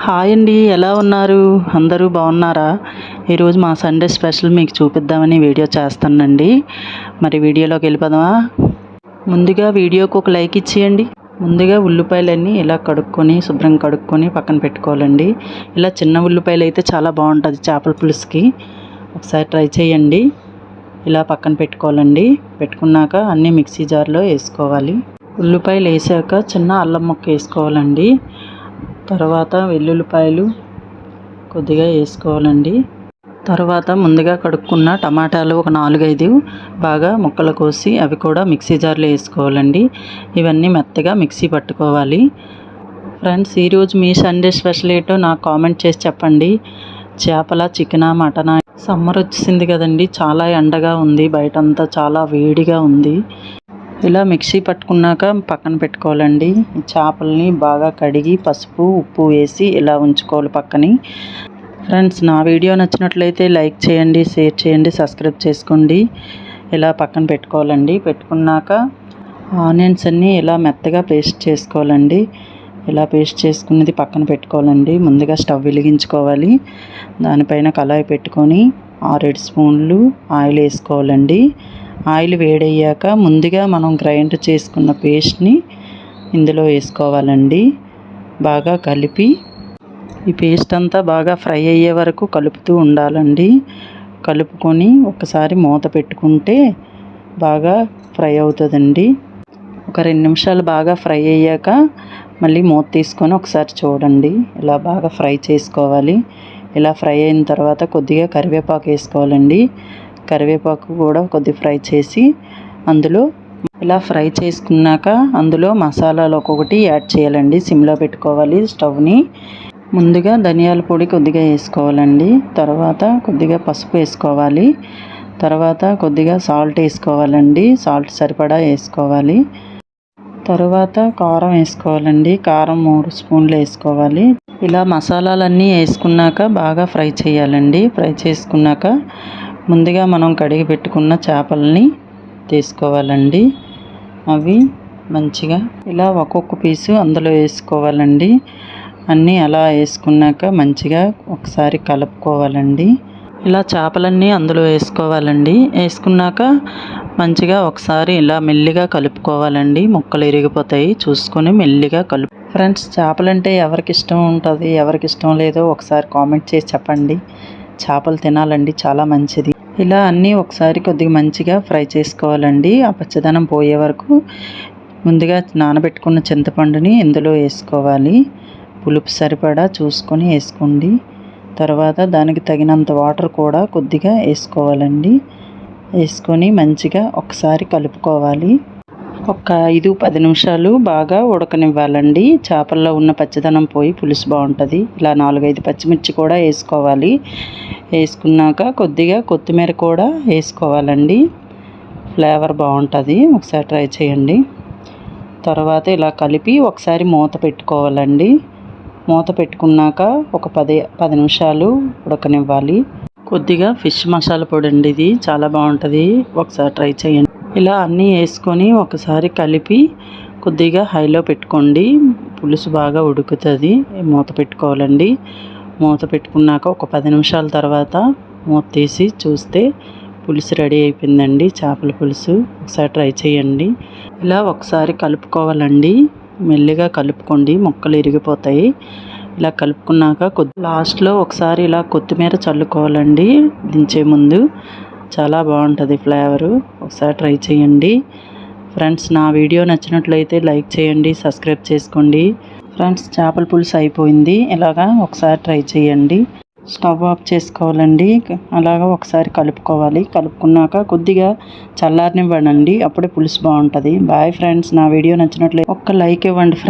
Hi అండి, ఎలా ఉన్నారు? అందరూ బాగున్నారా? ఈరోజు మా సండే స్పెషల్ మీకు చూపిద్దామని వీడియో చేస్తానండి. మరి వీడియోలోకి వెళ్ళిపోదామా? ముందుగా వీడియోకి ఒక లైక్ ఇచ్చేయండి. ముందుగా ఉల్లిపాయలన్నీ ఇలా శుభ్రంగా కడుక్కొని పక్కన పెట్టుకోవాలండి. ఇలా చిన్న ఉల్లిపాయలు అయితే చాలా బాగుంటుంది చేపల పులుసుకి. ఒకసారి ట్రై చేయండి. ఇలా పక్కన పెట్టుకోవాలండి. పెట్టుకున్నాక అన్నీ మిక్సీ జార్లో వేసుకోవాలి. ఉల్లిపాయలు వేసాక చిన్న అల్లం ముక్క వేసుకోవాలండి. తర్వాత వెల్లుల్లిపాయలు కొద్దిగా వేసుకోవాలండి. తర్వాత ముందుగా కడుక్కున్న టమాటాలు ఒక 4-5 బాగా ముక్కలు కోసి అవి కూడా మిక్సీ జార్లో వేసుకోవాలండి. ఇవన్నీ మెత్తగా మిక్సీ పట్టుకోవాలి. ఫ్రెండ్స్, ఈరోజు మీ సండే స్పెషల్ ఏంటో నాకు కామెంట్ చేసి చెప్పండి. చేపల, చికెనా, మటనా? సమ్మర్ వచ్చేసింది కదండి, చాలా ఎండగా ఉంది, బయటంతా చాలా వేడిగా ఉంది. ఇలా మిక్సీ పట్టుకున్నాక పక్కన పెట్టుకోవాలండి. ఈ చేపల్ని బాగా కడిగి పసుపు, ఉప్పు వేసి ఇలా ఉంచుకోవాలి పక్కని. ఫ్రెండ్స్, నా వీడియో నచ్చినట్లయితే లైక్ చేయండి, షేర్ చేయండి, సబ్స్క్రైబ్ చేసుకోండి. ఇలా పక్కన పెట్టుకోవాలండి. పెట్టుకున్నాక ఆనియన్స్ అన్నీ ఇలా మెత్తగా పేస్ట్ చేసుకోవాలండి. ఇలా పేస్ట్ చేసుకున్నది పక్కన పెట్టుకోవాలండి. ముందుగా స్టవ్ వెలిగించుకోవాలి. దానిపైన కళాయి పెట్టుకొని 6-7 స్పూన్లు ఆయిల్ వేసుకోవాలండి. ఆయిల్ వేడయ్యాక ముందుగా మనం గ్రైండ్ చేసుకున్న పేస్ట్ని ఇందులో వేసుకోవాలండి. బాగా కలిపి ఈ పేస్ట్ అంతా బాగా ఫ్రై అయ్యే వరకు కలుపుతూ ఉండాలండి. కలుపుకొని ఒకసారి మూత పెట్టుకుంటే బాగా ఫ్రై అవుతుందండి. ఒక 2 నిమిషాలు బాగా ఫ్రై అయ్యాక మళ్ళీ మూత తీసుకొని ఒకసారి చూడండి. ఇలా బాగా ఫ్రై చేసుకోవాలి. ఇలా ఫ్రై అయిన తర్వాత కొద్దిగా కరివేపాకు వేసుకోవాలండి. కరివేపాకు కూడా కొద్దిగా ఫ్రై చేసి అందులో ఇలా ఫ్రై చేసుకున్నాక అందులో మసాలాలు ఒక్కొక్కటి యాడ్ చేయాలండి. సిమ్లో పెట్టుకోవాలి స్టవ్ని. ముందుగా ధనియాల పొడి కొద్దిగా వేసుకోవాలండి. తర్వాత కొద్దిగా పసుపు వేసుకోవాలి. తర్వాత కొద్దిగా సాల్ట్ వేసుకోవాలండి. సాల్ట్ సరిపడా వేసుకోవాలి. తర్వాత కారం వేసుకోవాలండి. కారం 3 స్పూన్లు వేసుకోవాలి. ఇలా మసాలాలన్నీ వేసుకున్నాక బాగా ఫ్రై చేయాలండి. ఫ్రై చేసుకున్నాక ముందుగా మనం కడిగి పెట్టుకున్న చేపలని తీసుకోవాలండి. అవి మంచిగా ఇలా ఒక్కొక్క పీసు అందులో వేసుకోవాలండి. అన్నీ అలా వేసుకున్నాక మంచిగా ఒకసారి కలుపుకోవాలండి. ఇలా చేపలన్నీ అందులో వేసుకోవాలండి. వేసుకున్నాక మంచిగా ఒకసారి ఇలా మెల్లిగా కలుపుకోవాలండి. ముక్కలు ఇరిగిపోతాయి, చూసుకొని మెల్లిగా ఫ్రెండ్స్, చేపలంటే ఎవరికి ఇష్టం ఉంటుంది, ఎవరికి ఇష్టం లేదో ఒకసారి కామెంట్ చేసి చెప్పండి. చేపలు తినాలండి, చాలా మంచిది. ఇలా అన్నీ ఒకసారి కొద్దిగా మంచిగా ఫ్రై చేసుకోవాలండి. ఆ పచ్చదనం పోయే వరకు. ముందుగా నానబెట్టుకున్న చింతపండుని ఇందులో వేసుకోవాలి. పులుపు సరిపడా చూసుకొని వేసుకోండి. తర్వాత దానికి తగినంత వాటర్ కూడా కొద్దిగా వేసుకోవాలండి. వేసుకొని మంచిగా ఒకసారి కలుపుకోవాలి. ఒక 5-10 నిమిషాలు బాగా ఉడకనివ్వాలండి. చేపల్లో ఉన్న పచ్చదనం పోయి పులుసు బాగుంటుంది. ఇలా 4-5 పచ్చిమిర్చి కూడా వేసుకోవాలి. వేసుకున్నాక కొద్దిగా కొత్తిమీర కూడా వేసుకోవాలండి. ఫ్లేవర్ బాగుంటుంది. ఒకసారి ట్రై చేయండి. తర్వాత ఇలా కలిపి ఒకసారి మూత పెట్టుకోవాలండి. మూత పెట్టుకున్నాక ఒక 10 నిమిషాలు ఉడకనివ్వాలి. కొద్దిగా ఫిష్ మసాలా పొడి అండి, ఇది చాలా బాగుంటుంది. ఒకసారి ట్రై చేయండి. ఇలా అన్నీ వేసుకొని ఒకసారి కలిపి కొద్దిగా హైలో పెట్టుకోండి. పులుసు బాగా ఉడుకుతుంది. మూత పెట్టుకోవాలండి. మూత పెట్టుకున్నాక ఒక 10 నిమిషాల తర్వాత మూత తీసి చూస్తే పులుసు రెడీ అయిపోయిందండి, చేపల పులుసు. ఒకసారి ట్రై చేయండి. ఇలా ఒకసారి కలుపుకోవాలండి. మెల్లిగా కలుపుకోండి, ముక్కలు ఇరిగిపోతాయి. ఇలా కలుపుకున్నాక లాస్ట్లో ఒకసారి ఇలా కొత్తిమీర చల్లుకోవాలండి దించే ముందు. చాలా బాగుంటుంది ఫ్లేవరు. ఒకసారి ట్రై చేయండి. ఫ్రెండ్స్, నా వీడియో నచ్చినట్లయితే లైక్ చేయండి, సబ్స్క్రైబ్ చేసుకోండి. ఫ్రెండ్స్, చేపల పులుసు అయిపోయింది. ఇలాగా ఒకసారి ట్రై చేయండి. స్టవ్ ఆఫ్ చేసుకోవాలండి. అలాగా ఒకసారి కలుపుకోవాలి. కలుపుకున్నాక కొద్దిగా చల్లారనివ్వండి, అప్పుడే పులుసు బాగుంటుంది. బాయ్ ఫ్రెండ్స్, నా వీడియో నచ్చినట్లయితే ఒక్క లైక్ ఇవ్వండి.